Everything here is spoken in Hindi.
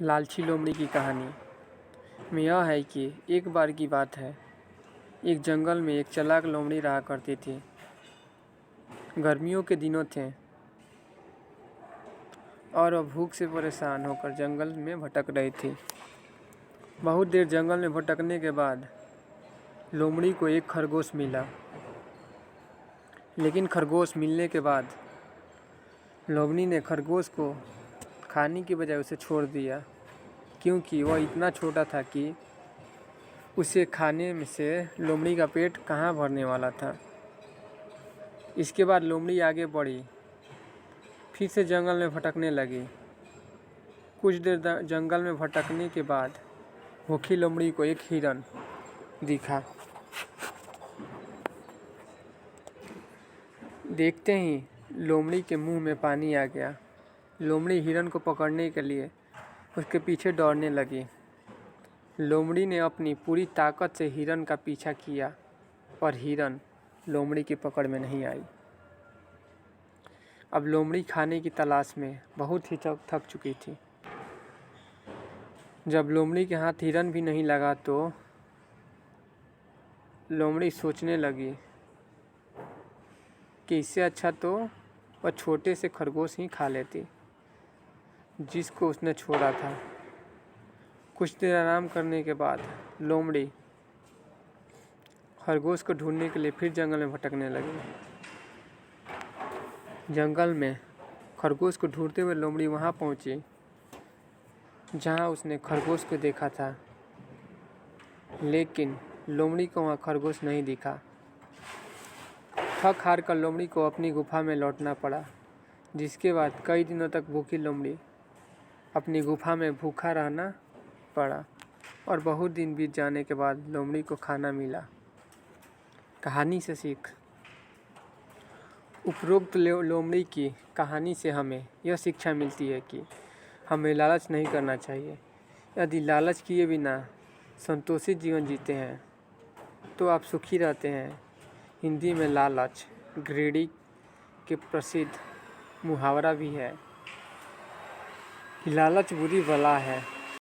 लालची लोमड़ी की कहानी में यह है कि एक बार की बात है। एक जंगल में एक चालाक लोमड़ी रहा करती थी। गर्मियों के दिनों थे और वह भूख से परेशान होकर जंगल में भटक रही थी। बहुत देर जंगल में भटकने के बाद लोमड़ी को एक खरगोश मिला। लेकिन खरगोश मिलने के बाद लोमड़ी ने खरगोश को खाने की बजाय उसे छोड़ दिया, क्योंकि वह इतना छोटा था कि उसे खाने में से लोमड़ी का पेट कहाँ भरने वाला था। इसके बाद लोमड़ी आगे बढ़ी, फिर से जंगल में भटकने लगी। कुछ देर जंगल में भटकने के बाद भूखी लोमड़ी को एक हिरन दिखा। देखते ही लोमड़ी के मुंह में पानी आ गया। लोमड़ी हिरन को पकड़ने के लिए उसके पीछे दौड़ने लगी। लोमड़ी ने अपनी पूरी ताकत से हिरन का पीछा किया, पर हिरन लोमड़ी की पकड़ में नहीं आई। अब लोमड़ी खाने की तलाश में बहुत ही थक चुकी थी। जब लोमड़ी के हाथ हिरन भी नहीं लगा तो लोमड़ी सोचने लगी कि इससे अच्छा तो वह छोटे से खरगोश ही खा लेती जिसको उसने छोड़ा था। कुछ देर आराम करने के बाद लोमड़ी खरगोश को ढूंढने के लिए फिर जंगल में भटकने लगी। जंगल में खरगोश को ढूंढते हुए लोमड़ी वहां पहुंची जहां उसने खरगोश को देखा था, लेकिन लोमड़ी को वहां खरगोश नहीं दिखा। थक हार कर लोमड़ी को अपनी गुफा में लौटना पड़ा, जिसके बाद कई दिनों तक भूखी लोमड़ी अपनी गुफा में भूखा रहना पड़ा और बहुत दिन बीत जाने के बाद लोमड़ी को खाना मिला। कहानी से सीख। उपरोक्त लोमड़ी की कहानी से हमें यह शिक्षा मिलती है कि हमें लालच नहीं करना चाहिए। यदि लालच किए बिना संतोषित जीवन जीते हैं तो आप सुखी रहते हैं। हिंदी में लालच ग्रीडी के प्रसिद्ध मुहावरा भी है कि लालच बुरी बला है,